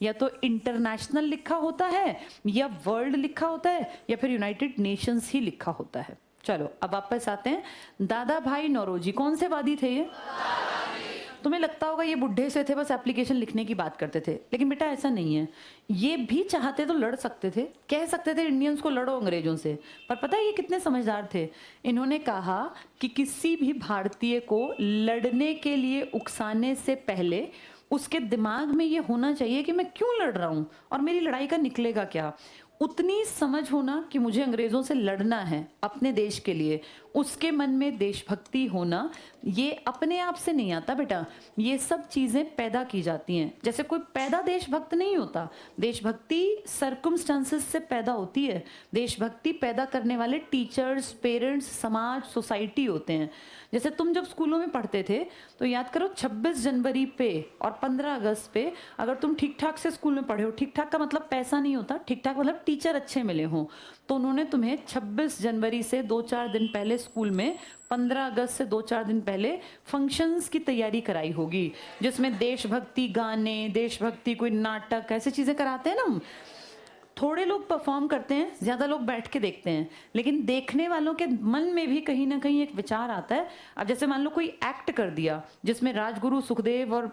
या तो इंटरनेशनल लिखा होता है, या वर्ल्ड लिखा होता है, या फिर यूनाइटेड नेशंस ही लिखा होता है। चलो अब वापस आते हैं। दादा भाई नौरोजी कौन से वादी थे ये? तुम्हें लगता होगा ये बुढ़े से थे, बस एप्लीकेशन लिखने की बात करते थे, लेकिन बेटा ऐसा नहीं है। ये भी चाहते तो लड़ सकते थे, कह सकते थे इंडियंस को लड़ो अंग्रेजों से, पर पता है ये कितने समझदार थे। इन्होंने कहा कि किसी भी भारतीय को लड़ने के लिए उकसाने से पहले उसके दिमाग में ये होना चाहिए कि मैं क्यों लड़ रहा हूँ और मेरी लड़ाई का निकलेगा क्या। उतनी समझ होना कि मुझे अंग्रेजों से लड़ना है अपने देश के लिए, उसके मन में देशभक्ति होना, ये अपने आप से नहीं आता बेटा। ये सब चीज़ें पैदा की जाती हैं। जैसे कोई पैदा देशभक्त नहीं होता, देशभक्ति सर्कमस्टांसेस से पैदा होती है। देशभक्ति पैदा करने वाले टीचर्स, पेरेंट्स, समाज, सोसाइटी होते हैं। जैसे तुम जब स्कूलों में पढ़ते थे तो याद करो 26 जनवरी पे और 15 अगस्त पे अगर तुम ठीक ठाक से स्कूल में पढ़े हो, ठीक ठाक का मतलब पैसा नहीं होता, ठीक ठाक मतलब टीचर अच्छे मिले हों, तो उन्होंने तुम्हें 26 जनवरी से 2-4 दिन पहले स्कूल में, 15 अगस्त से 2-4 दिन पहले फंक्शंस की तैयारी कराई होगी, जिसमें देशभक्ति गाने, देशभक्ति कोई नाटक, ऐसी चीज़ें कराते हैं ना हम। थोड़े लोग परफॉर्म करते हैं, ज़्यादा लोग बैठ के देखते हैं, लेकिन देखने वालों के मन में भी कहीं ना कहीं एक विचार आता है। अब जैसे मान लो कोई एक्ट कर दिया जिसमें राजगुरु सुखदेव और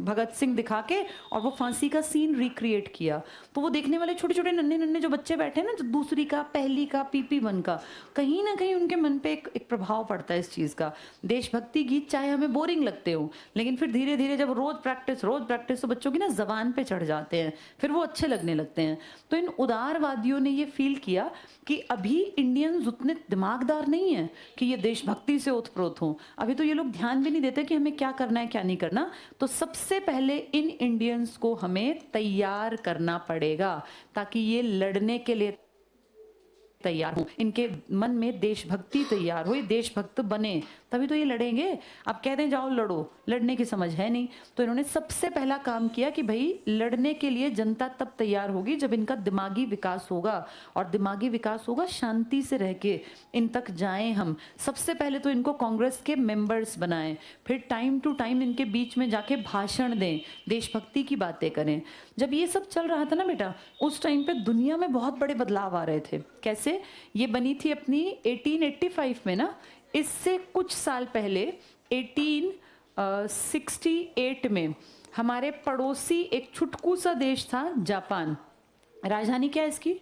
भगत सिंह दिखा के और वो फांसी का सीन रिक्रिएट किया, तो वो देखने वाले छोटे छोटे नन्हे नन्हे जो बच्चे बैठे हैं ना, जो दूसरी का, पहली का, PP1 का, कहीं ना कहीं उनके मन पे एक प्रभाव पड़ता है इस चीज़ का। देशभक्ति गीत चाहे हमें बोरिंग लगते हो, लेकिन फिर धीरे धीरे जब रोज प्रैक्टिस तो बच्चों की ना जबान पे चढ़ जाते हैं, फिर वो अच्छे लगने लगते हैं। तो इन उदारवादियों ने ये फील किया कि अभी इंडियंस उतने दिमागदार नहीं है कि ये देशभक्ति से ओतप्रोत हों। अभी तो ये लोग ध्यान भी नहीं देते कि हमें क्या करना है क्या नहीं करना। तो सबसे पहले इन इंडियंस को हमें तैयार करना पड़ेगा ताकि ये लड़ने के लिए तैयार हो, इनके मन में देशभक्ति तैयार हो, ये देशभक्त बने, तभी तो ये लड़ेंगे। अब कहते हैं जाओ लड़ो, लड़ने की समझ है नहीं। तो इन्होंने सबसे पहला काम किया कि भाई लड़ने के लिए जनता तब तैयार होगी जब इनका दिमागी विकास होगा, और दिमागी विकास होगा शांति से रह के इन तक जाएं हम। सबसे पहले तो इनको कांग्रेस के मेंबर्स बनाएं, फिर टाइम टू टाइम इनके बीच में जाके भाषण दें, देशभक्ति की बातें करें। जब ये सब चल रहा था ना बेटा, उस टाइम पे दुनिया में बहुत बड़े बदलाव आ रहे थे। कैसे? ये बनी थी अपनी 1885 में ना, इससे कुछ साल पहले 1868 में हमारे पड़ोसी एक छुटकू सा देश था जापान। राजधानी क्या है इसकी?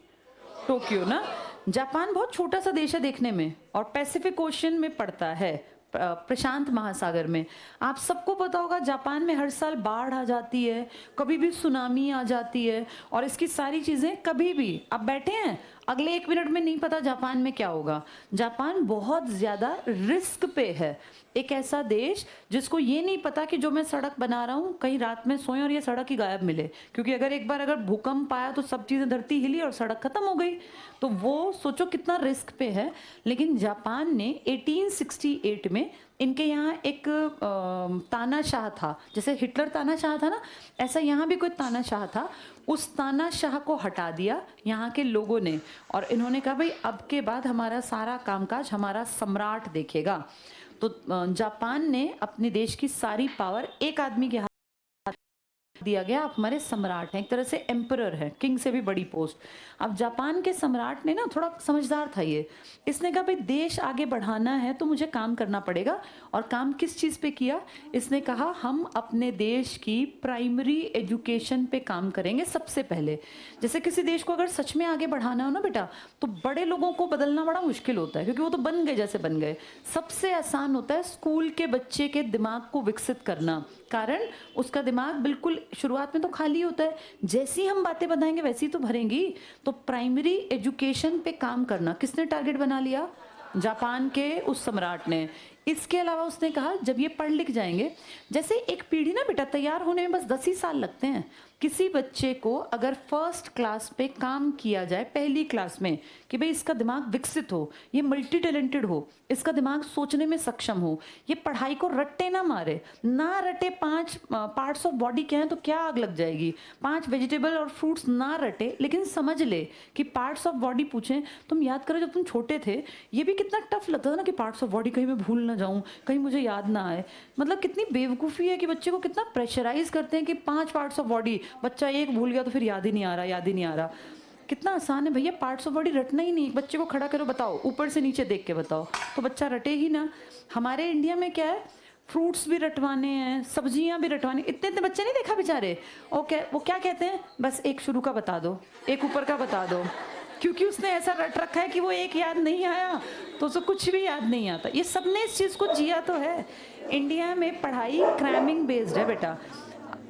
टोक्यो ना। जापान बहुत छोटा सा देश है देखने में, और पैसिफिक ओशन में पड़ता है, प्रशांत महासागर में। आप सबको पता होगा जापान में हर साल बाढ़ आ जाती है, कभी भी सुनामी आ जाती है, और इसकी सारी चीज़ें कभी भी, आप बैठे हैं अगले 1 मिनट में नहीं पता जापान में क्या होगा। जापान बहुत ज़्यादा रिस्क पे है, एक ऐसा देश जिसको ये नहीं पता कि जो मैं सड़क बना रहा हूँ कहीं रात में सोएं और ये सड़क ही गायब मिले, क्योंकि अगर एक बार अगर भूकंप आया तो सब चीज़ें, धरती हिली और सड़क खत्म हो गई। तो वो सोचो कितना रिस्क पे है। लेकिन जापान ने 1868 में इनके यहाँ एक तानाशाह था, जैसे हिटलर तानाशाह था ना, ऐसा यहाँ भी कोई तानाशाह था। उस तानाशाह को हटा दिया यहाँ के लोगों ने, और इन्होंने कहा भाई अब के बाद हमारा सारा कामकाज हमारा सम्राट देखेगा। तो जापान ने अपने देश की सारी पावर एक आदमी के हाथ दिया गया, आप हमारे सम्राट हैं, एक तरह से एम्परर है, किंग से भी बड़ी पोस्ट। अब जापान के सम्राट ने ना, थोड़ा समझदार था ये, इसने कहा भाई देश आगे बढ़ाना है तो मुझे काम करना पड़ेगा। और काम किस चीज़ पे किया? इसने कहा हम अपने देश की प्राइमरी एजुकेशन पे काम करेंगे सबसे पहले। जैसे किसी देश को अगर सच में आगे बढ़ाना हो ना बेटा, तो बड़े लोगों को बदलना बड़ा मुश्किल होता है, क्योंकि वो तो बन गए जैसे बन गए। सबसे आसान होता है स्कूल के बच्चे के दिमाग को विकसित करना, कारण उसका दिमाग बिल्कुल शुरुआत में तो खाली होता है, जैसी हम बातें बताएंगे वैसी तो भरेंगी। तो प्राइमरी एजुकेशन पे काम करना किसने टारगेट बना लिया? जापान के उस सम्राट ने। इसके अलावा उसने कहा जब ये पढ़ लिख जाएंगे, जैसे एक पीढ़ी ना बेटा तैयार होने में बस 10 ही साल लगते हैं। किसी बच्चे को अगर फर्स्ट क्लास पे काम किया जाए, पहली क्लास में, कि भाई इसका दिमाग विकसित हो, ये मल्टी टैलेंटेड हो, इसका दिमाग सोचने में सक्षम हो, ये पढ़ाई को रट्टे ना मारे, ना रटे 5 पार्ट्स ऑफ बॉडी क्या है तो क्या आग लग जाएगी, 5 वेजिटेबल और फ्रूट्स ना रटे, लेकिन समझ ले कि पार्ट्स ऑफ बॉडी पूछें। तुम याद करो जब तुम छोटे थे ये भी कितना टफ लगता था ना, कि पार्ट्स ऑफ बॉडी कहीं मैं भूल ना जाऊं, कहीं मुझे याद ना आए। मतलब कितनी बेवकूफ़ी है कि बच्चे को कितना प्रेशराइज करते हैं कि 5 पार्ट्स ऑफ बॉडी, बच्चा एक भूल गया तो फिर याद ही नहीं आ रहा, याद ही नहीं आ रहा। कितना आसान है भैया, पार्ट्स ऑफ बॉडी रटना ही नहीं। बच्चे को खड़ा करो, बताओ ऊपर से नीचे देख के बताओ, तो बच्चा रटे ही ना। हमारे इंडिया में क्या है, फ्रूट्स भी रटवाने हैं, सब्जियां भी रटवानी। इतने इतने बच्चे नहीं देखा बेचारे, ओके वो क्या कहते हैं, बस एक शुरू का बता दो, एक ऊपर का बता दो, क्योंकि उसने ऐसा रट रखा है कि वो एक याद नहीं आया तो उसे कुछ भी याद नहीं आता। ये सबने इस चीज़ को जिया तो है। इंडिया में पढ़ाई क्रैमिंग बेस्ड है बेटा।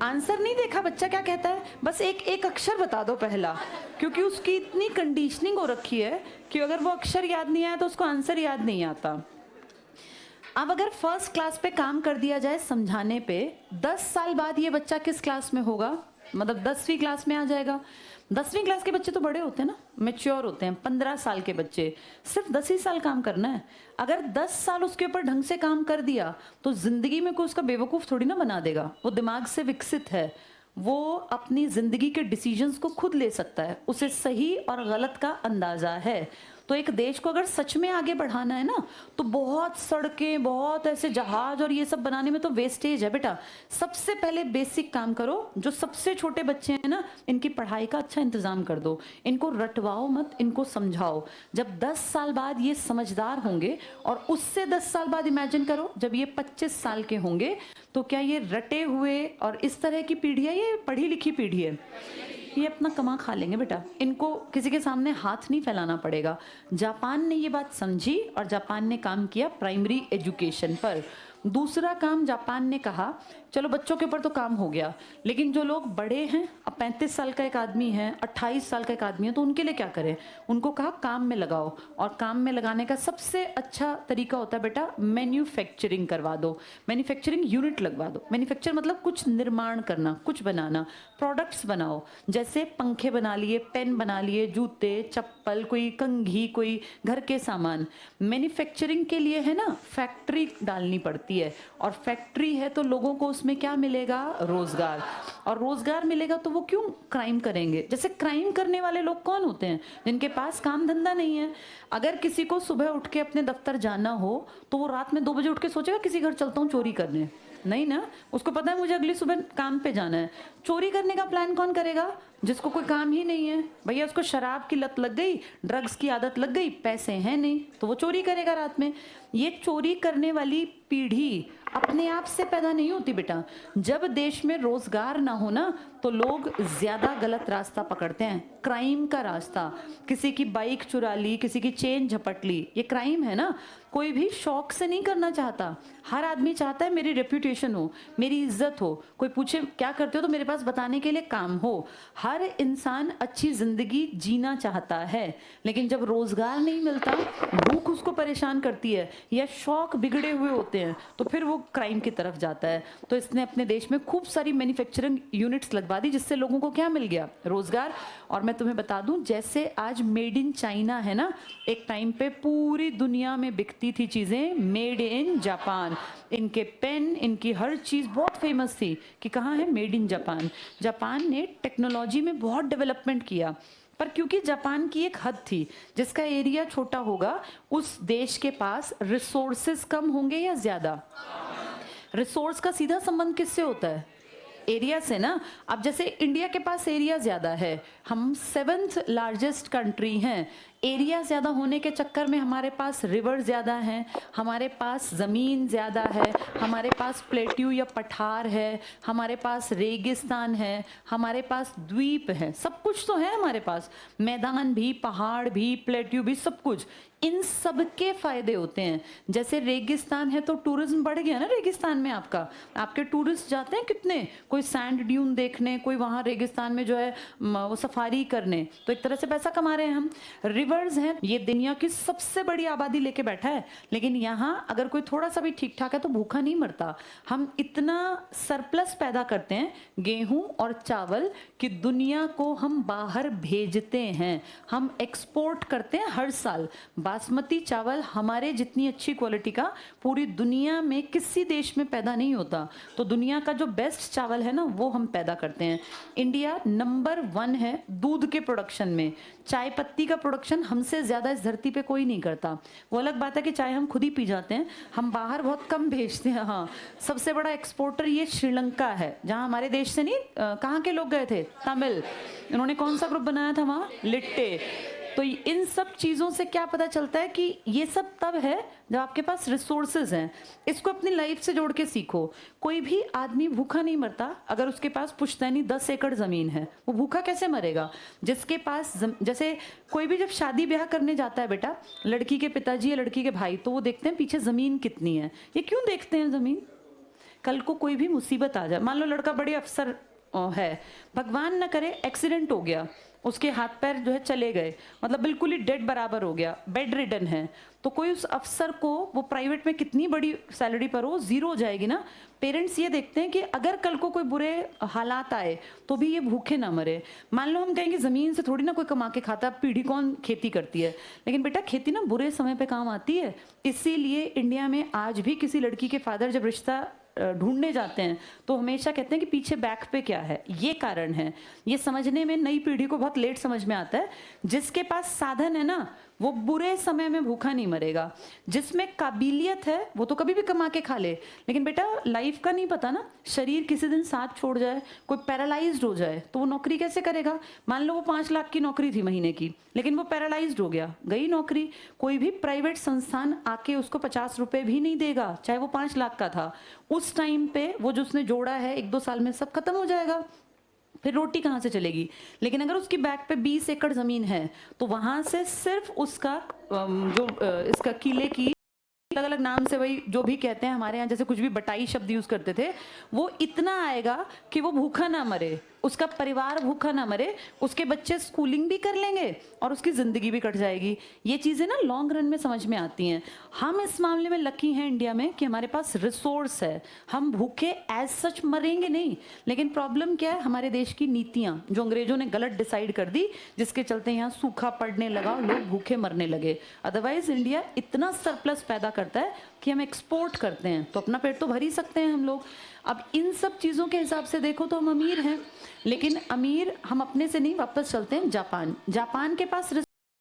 आंसर नहीं देखा बच्चा क्या कहता है, बस एक एक अक्षर बता दो पहला, क्योंकि उसकी इतनी कंडीशनिंग हो रखी है कि अगर वो अक्षर याद नहीं आया तो उसको आंसर याद नहीं आता। अब अगर फर्स्ट क्लास पे काम कर दिया जाए समझाने पे, 10 साल बाद ये बच्चा किस क्लास में होगा, मतलब 10वीं क्लास में आ जाएगा। 10वीं क्लास के बच्चे तो बड़े होते हैं ना, मैच्योर होते हैं। 15 साल के बच्चे, सिर्फ 10 ही साल काम करना है। अगर 10 साल उसके ऊपर ढंग से काम कर दिया तो जिंदगी में कोई उसका बेवकूफ़ थोड़ी ना बना देगा। वो दिमाग से विकसित है, वो अपनी जिंदगी के डिसीजंस को खुद ले सकता है, उसे सही और गलत का अंदाजा है। तो एक देश को अगर सच में आगे बढ़ाना है ना, तो बहुत सड़कें, बहुत ऐसे जहाज और ये सब बनाने में तो वेस्टेज है बेटा। सबसे पहले बेसिक काम करो, जो सबसे छोटे बच्चे हैं ना, इनकी पढ़ाई का अच्छा इंतजाम कर दो, इनको रटवाओ मत, इनको समझाओ। जब 10 साल बाद ये समझदार होंगे, और उससे 10 साल बाद इमेजिन करो जब ये 25 साल के होंगे, तो क्या ये रटे हुए और इस तरह की पीढ़ी है, ये पढ़ी लिखी पीढ़ी है, ये अपना कमा खा लेंगे बेटा। इनको किसी के सामने हाथ नहीं फैलाना पड़ेगा। जापान ने ये बात समझी और जापान ने काम किया प्राइमरी एजुकेशन पर। दूसरा काम जापान ने कहा, चलो बच्चों के ऊपर तो काम हो गया, लेकिन जो लोग बड़े हैं, अब 35 साल का एक आदमी है, 28 साल का एक आदमी है, तो उनके लिए क्या करें। उनको कहा काम में लगाओ, और काम में लगाने का सबसे अच्छा तरीका होता है बेटा मैन्युफैक्चरिंग करवा दो, मैन्युफैक्चरिंग यूनिट लगवा दो। मैन्युफैक्चर मतलब कुछ निर्माण करना, कुछ बनाना, प्रोडक्ट्स बनाओ, जैसे पंखे बना लिए, पेन बना लिए, जूते, चप्पल, कोई कंघी, कोई घर के सामान। मैन्युफैक्चरिंग के लिए है ना फैक्ट्री डालनी पड़ती है, और फैक्ट्री है तो लोगों को उसमें क्या मिलेगा, रोजगार। और रोजगार मिलेगा तो वो क्यों क्राइम करेंगे। जैसे क्राइम करने वाले लोग कौन होते हैं, जिनके पास काम धंधा नहीं है। अगर किसी को सुबह उठ के अपने दफ्तर जाना हो तो वो रात में 2 बजे उठ के सोचेगा किसी घर चलता हूँ चोरी करने, नहीं ना, उसको पता है मुझे अगली सुबह काम पे जाना है। चोरी करने का प्लान कौन करेगा, जिसको कोई काम ही नहीं है। भैया उसको शराब की लत लग गई, ड्रग्स की आदत लग गई, पैसे हैं नहीं, तो वो चोरी करेगा रात में। ये चोरी करने वाली पीढ़ी अपने आप से पैदा नहीं होती बेटा। जब देश में रोजगार ना हो ना, तो लोग ज्यादा गलत रास्ता पकड़ते हैं, क्राइम का रास्ता। किसी की बाइक चुरा ली, किसी की चेन झपट ली, ये क्राइम है ना। कोई भी शौक से नहीं करना चाहता, हर आदमी चाहता है मेरी रेप्यूटेशन हो, मेरी इज्जत हो, कोई पूछे क्या करते हो तो मेरे पास बताने के लिए काम हो। हर इंसान अच्छी जिंदगी जीना चाहता है, लेकिन जब रोजगार नहीं मिलता, भूख उसको परेशान करती है, या शौक बिगड़े हुए होते हैं, तो फिर वो क्राइम की तरफ जाता है। तो इसने अपने देश में खूब सारी मैन्युफैक्चरिंग यूनिट्स लगवा दी, जिससे लोगों को क्या मिल गया, रोजगार। और मैं तुम्हें बता दूं, जैसे आज मेड इन चाइना है ना, एक टाइम पे पूरी दुनिया में बिकती थी चीजें मेड इन जापान। इनके पेन, इनकी हर चीज बहुत फेमस थी कि कहाँ है, मेड इन जापान। जापान ने टेक्नोलॉजी में बहुत डेवलपमेंट किया, पर क्योंकि जापान की एक हद थी, जिसका एरिया छोटा होगा, उस देश के पास रिसोर्सेस कम होंगे या ज्यादा। रिसोर्स का सीधा संबंध किससे होता है, एरिया से ना। अब जैसे इंडिया के पास एरिया ज्यादा है, हम 7th लार्जेस्ट कंट्री हैं, एरिया ज़्यादा होने के चक्कर में हमारे पास रिवर ज़्यादा हैं, हमारे पास ज़मीन ज़्यादा है, हमारे पास प्लेट्यू या पठार है, हमारे पास रेगिस्तान है, हमारे पास द्वीप है, सब कुछ तो है हमारे पास, मैदान भी, पहाड़ भी, प्लेट्यू भी, सब कुछ। इन सब के फायदे होते हैं। जैसे रेगिस्तान है तो टूरिज्म बढ़ गया ना, रेगिस्तान में आपके टूरिस्ट जाते हैं कितने, कोई सैंड ड्यून देखने, कोई वहाँ रेगिस्तान में जो है वो सफारी करने, तो एक तरह से पैसा कमा रहे हैं हम। रिवर्स हैं, ये दुनिया की सबसे बड़ी आबादी लेके बैठा है, लेकिन यहाँ अगर कोई थोड़ा सा भी ठीक ठाक है तो भूखा नहीं मरता। हम इतना सरप्लस पैदा करते हैं गेहूं और चावल कि दुनिया को हम बाहर भेजते हैं, हम एक्सपोर्ट करते हैं हर साल। बासमती चावल हमारे जितनी अच्छी क्वालिटी का पूरी दुनिया में किसी देश में पैदा नहीं होता। तो दुनिया का जो बेस्ट चावल है ना, वो हम पैदा करते हैं। इंडिया नंबर 1 है दूध के प्रोडक्शन में, चाय पत्ती का प्रोडक्शन प्रोडक्शन हमसे ज़्यादा इस धरती पे कोई नहीं करता। वो अलग बात है कि चाय हम खुद ही पी जाते हैं, हम बाहर बहुत कम भेजते हैं। हाँ, सबसे बड़ा एक्सपोर्टर ये श्रीलंका है, जहाँ हमारे देश से नहीं, कहाँ के लोग गए थे? तमिल। इन्होंने कौन सा ग्रुप बनाया था वहाँ? लिट्टे। तो इन सब चीज़ों से क्या पता चलता है कि ये सब तब है जब आपके पास रिसोर्सेज हैं। इसको अपनी लाइफ से जोड़ के सीखो। कोई भी आदमी भूखा नहीं मरता अगर उसके पास पुश्तैनी 10 एकड़ ज़मीन है। वो भूखा कैसे मरेगा? जिसके पास जैसे कोई भी जब शादी ब्याह करने जाता है बेटा, लड़की के पिताजी या लड़की के भाई, तो वो देखते हैं पीछे ज़मीन कितनी है। ये क्यों देखते हैं ज़मीन? कल को कोई भी मुसीबत आ जाए, मान लो लड़का बड़े अफसर है, भगवान न करे एक्सीडेंट हो गया, उसके हाथ पैर जो है चले गए, मतलब बिल्कुल ही डेड बराबर हो गया, बेड रिडन है, तो कोई उस अफसर को, वो प्राइवेट में कितनी बड़ी सैलरी पर हो, जीरो हो जाएगी ना। पेरेंट्स ये देखते हैं कि अगर कल को कोई बुरे हालात आए तो भी ये भूखे ना मरे। मान लो हम कहेंगे ज़मीन से थोड़ी ना कोई कमा के खाता, पीढ़ी कौन खेती करती है, लेकिन बेटा खेती ना बुरे समय पे काम आती है। इसीलिए इंडिया में आज भी किसी लड़की के फादर जब रिश्ता ढूंढने जाते हैं तो हमेशा कहते हैं कि पीछे बैक पे क्या है। ये कारण है, ये समझने में नई पीढ़ी को बहुत लेट समझ में आता है। जिसके पास साधन है ना, वो बुरे समय में भूखा नहीं मरेगा। जिसमें काबिलियत है वो तो कभी भी कमा के खा ले, लेकिन बेटा लाइफ का नहीं पता ना, शरीर किसी दिन साथ छोड़ जाए, कोई पैरालाइज्ड हो जाए तो वो नौकरी कैसे करेगा? मान लो वो 5 लाख की नौकरी थी महीने की, लेकिन वो पैरालाइज्ड हो गया, गई नौकरी। कोई भी प्राइवेट संस्थान आके उसको 50 रुपए भी नहीं देगा, चाहे वो 5 लाख का था। उस टाइम पे वो जो उसने जोड़ा है 1-2 साल में सब खत्म हो जाएगा, फिर रोटी कहाँ से चलेगी? लेकिन अगर उसकी बैक पे 20 एकड़ जमीन है तो वहां से सिर्फ उसका इसका किले की अलग अलग नाम से, वही जो भी कहते हैं हमारे यहाँ, जैसे कुछ भी बटाई शब्द यूज करते थे, वो इतना आएगा कि वो भूखा ना मरे, उसका परिवार भूखा ना मरे, उसके बच्चे स्कूलिंग भी कर लेंगे और उसकी जिंदगी भी कट जाएगी। ये चीजें ना लॉन्ग रन में समझ में आती हैं। हम इस मामले में लकी हैं इंडिया में कि हमारे पास रिसोर्स है, हम भूखे एज सच मरेंगे नहीं। लेकिन प्रॉब्लम क्या है? हमारे देश की नीतियां जो अंग्रेजों ने गलत डिसाइड कर दी, जिसके चलते यहाँ सूखा पड़ने लगा, लोग भूखे मरने लगे। अदरवाइज इंडिया इतना सरप्लस पैदा करता है कि हम एक्सपोर्ट करते हैं, तो अपना पेट तो भर ही सकते हैं हम लोग। अब इन सब चीज़ों के हिसाब से देखो तो हम अमीर हैं, लेकिन अमीर हम अपने से नहीं, वापस चलते हैं जापान। जापान के पास